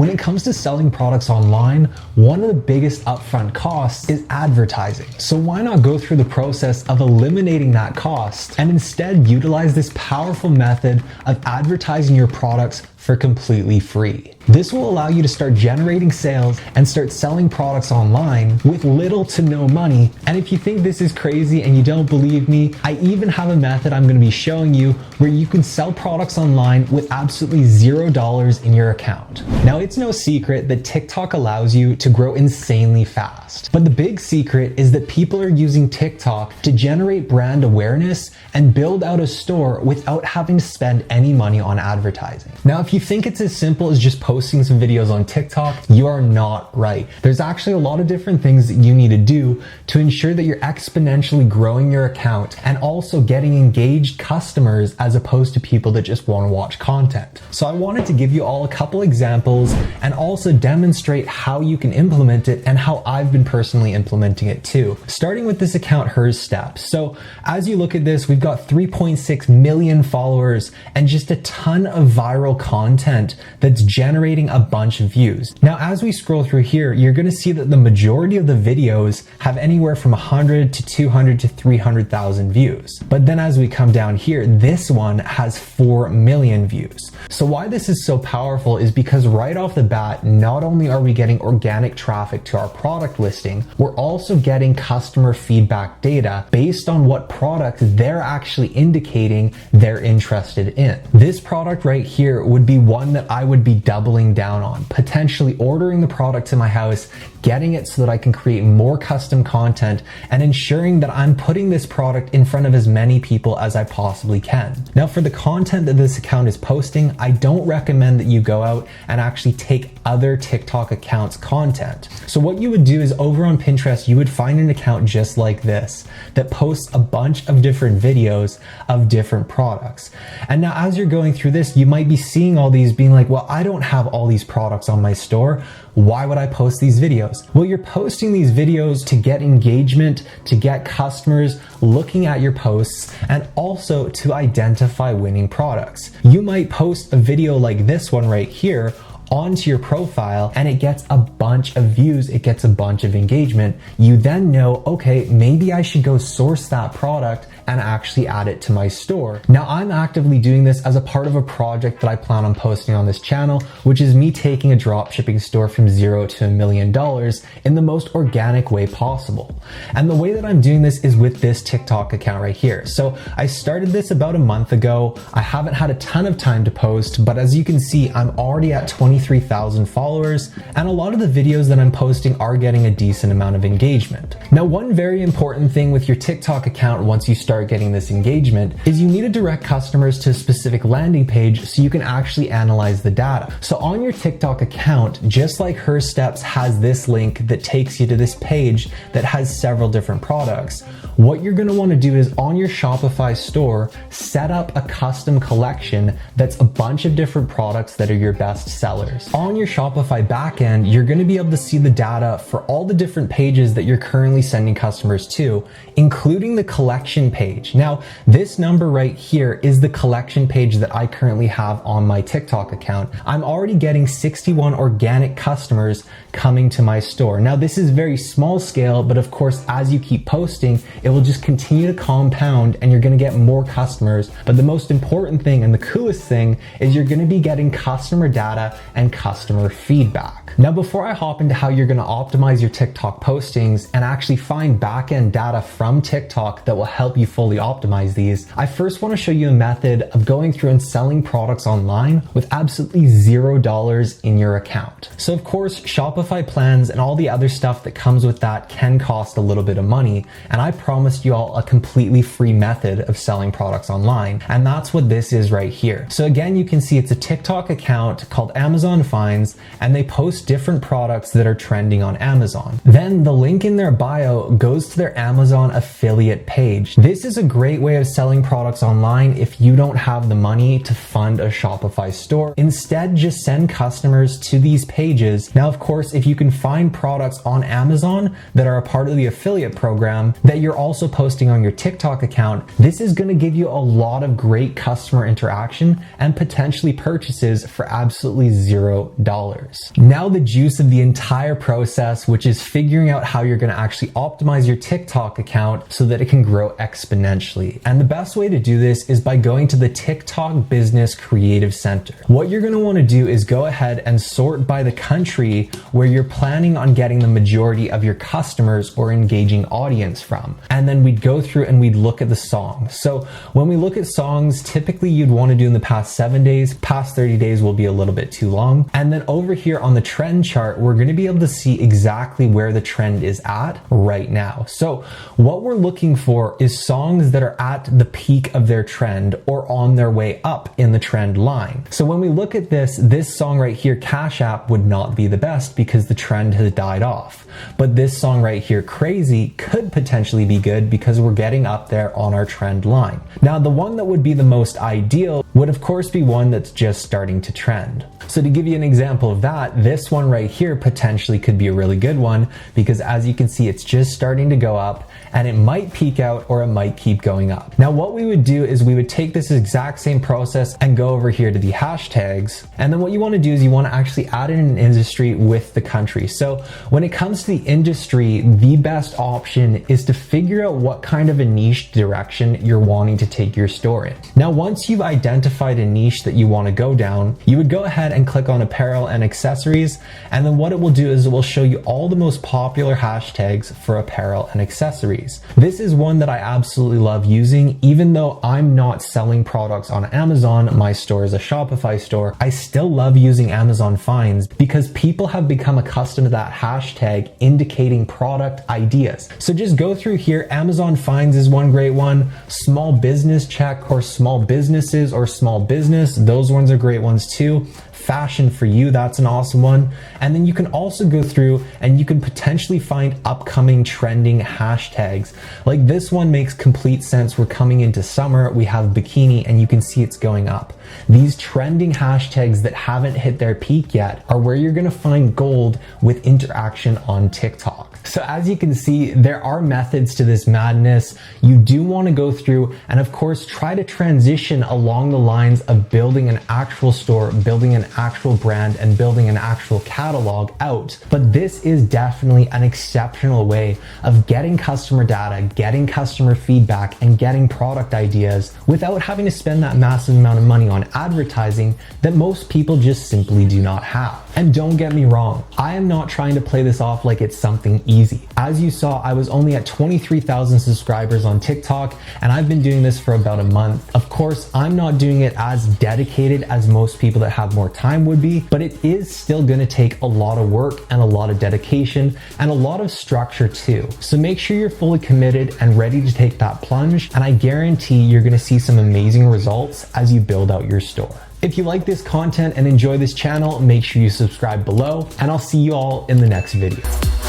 When it comes to selling products online, one of the biggest upfront costs is advertising. So why not go through the process of eliminating that cost and instead utilize this powerful method of advertising your products for completely free. This will allow you to start generating sales and start selling products online with little to no money. And if you think this is crazy and you don't believe me, I even have a method I'm going to be showing you where you can sell products online with absolutely $0 in your account. Now, it's no secret that TikTok allows you to grow insanely fast. But the big secret is that people are using TikTok to generate brand awareness and build out a store without having to spend any money on advertising. Now, if you think it's as simple as just posting some videos on TikTok, you are not right. There's actually a lot of different things that you need to do to ensure that you're exponentially growing your account and also getting engaged customers as opposed to people that just want to watch content. So I wanted to give you all a couple examples and also demonstrate how you can implement it and how I've been personally implementing it too. Starting with this account, Hers Steps. So as you look at this, we've got 3.6 million followers and just a ton of viral content that's generating a bunch of views. Now, as we scroll through here, you're going to see that the majority of the videos have anywhere from 100 to 200 to 300,000 views. But then as we come down here, this one has 4 million views. So why this is so powerful is because right off the bat, not only are we getting organic traffic to our product listing, we're also getting customer feedback data based on what product they're actually indicating they're interested in. This product right here would be one that I would be doubling down on, potentially ordering the product to my house, getting it so that I can create more custom content and ensuring that I'm putting this product in front of as many people as I possibly can. Now, for the content that this account is posting, I don't recommend that you go out and actually take other TikTok accounts' content. So what you would do is over on Pinterest, you would find an account just like this that posts a bunch of different videos of different products. And now as you're going through this, you might be seeing all these being like, well, I don't have all these products on my store. Why would I post these videos? Well, you're posting these videos to get engagement, to get customers looking at your posts, and also to identify winning products. You might post a video like this one right here onto your profile and it gets a bunch of views, it gets a bunch of engagement. You then know, okay, maybe I should go source that product and actually add it to my store. Now, I'm actively doing this as a part of a project that I plan on posting on this channel, which is me taking a dropshipping store from $0 to $1 million in the most organic way possible. And the way that I'm doing this is with this TikTok account right here. So I started this about a month ago. I haven't had a ton of time to post, but as you can see, I'm already at 23,000 followers, and a lot of the videos that I'm posting are getting a decent amount of engagement. Now, one very important thing with your TikTok account once you start getting this engagement is you need to direct customers to a specific landing page so you can actually analyze the data. So on your TikTok account, just like Hers Steps has this link that takes you to this page that has several different products, what you're going to want to do is on your Shopify store, set up a custom collection that's a bunch of different products that are your best sellers. On your Shopify backend, you're going to be able to see the data for all the different pages that you're currently sending customers to, including the collection page. Now, this number right here is the collection page that I currently have on my TikTok account. I'm already getting 61 organic customers coming to my store. Now, this is very small scale, but of course, as you keep posting, it will just continue to compound and you're going to get more customers. But the most important thing and the coolest thing is you're going to be getting customer data and customer feedback. Now, before I hop into how you're going to optimize your TikTok postings and actually find backend data from TikTok that will help you fully optimize these, I first want to show you a method of going through and selling products online with absolutely $0 in your account. So of course, Shopify plans and all the other stuff that comes with that can cost a little bit of money. And I promised you all a completely free method of selling products online. And that's what this is right here. So again, you can see it's a TikTok account called Amazon Finds, and they post post different products that are trending on Amazon. Then the link in their bio goes to their Amazon affiliate page. This is a great way of selling products online if you don't have the money to fund a Shopify store. Instead, just send customers to these pages. Now, of course, if you can find products on Amazon that are a part of the affiliate program that you're also posting on your TikTok account, this is going to give you a lot of great customer interaction and potentially purchases for absolutely $0. Now the juice of the entire process, which is figuring out how you're going to actually optimize your TikTok account so that it can grow exponentially. And the best way to do this is by going to the TikTok Business Creative Center. What you're going to want to do is go ahead and sort by the country where you're planning on getting the majority of your customers or engaging audience from. And then we'd go through and we'd look at the songs. So when we look at songs, typically you'd want to do in the past 7 days, past 30 days will be a little bit too long. And then over here on the trend chart, we're going to be able to see exactly where the trend is at right now. So what we're looking for is songs that are at the peak of their trend or on their way up in the trend line. So when we look at this song right here, Cash App, would not be the best because the trend has died off. But this song right here, Crazy, could potentially be good because we're getting up there on our trend line. Now, the one that would be the most ideal would of course be one that's just starting to trend. So to give you an example of that, this one right here potentially could be a really good one because as you can see, it's just starting to go up and it might peak out or it might keep going up. Now, what we would do is we would take this exact same process and go over here to the hashtags. And then what you want to do is you want to actually add in an industry with the country. So when it comes to the industry, the best option is to figure out what kind of a niche direction you're wanting to take your store in. Now, once you've identified a niche that you want to go down, you would go ahead and click on apparel and accessories. And then what it will do is it will show you all the most popular hashtags for apparel and accessories. This is one that I absolutely love using. Even though I'm not selling products on Amazon, my store is a Shopify store, I still love using Amazon Finds because people have become accustomed to that hashtag indicating product ideas. So just go through here. Amazon Finds is one great one. Small business check or small businesses or small business, those ones are great ones too. Fashion for you, that's an awesome one. And then you can also go through and you can potentially find upcoming trending hashtags. Like this one makes complete sense. We're coming into summer, we have bikini and you can see it's going up. These trending hashtags that haven't hit their peak yet are where you're gonna find gold with interaction on TikTok. So as you can see, there are methods to this madness. You do want to go through and of course try to transition along the lines of building an actual store, building an actual brand, and building an actual catalog out. But this is definitely an exceptional way of getting customer data, getting customer feedback, and getting product ideas without having to spend that massive amount of money on advertising that most people just simply do not have. And don't get me wrong, I am not trying to play this off like it's something easy. As you saw, I was only at 23,000 subscribers on TikTok, and I've been doing this for about a month. Of course, I'm not doing it as dedicated as most people that have more time would be, but it is still gonna take a lot of work and a lot of dedication and a lot of structure too. So make sure you're fully committed and ready to take that plunge, and I guarantee you're gonna see some amazing results as you build out your store. If you like this content and enjoy this channel, make sure you subscribe below, and I'll see you all in the next video.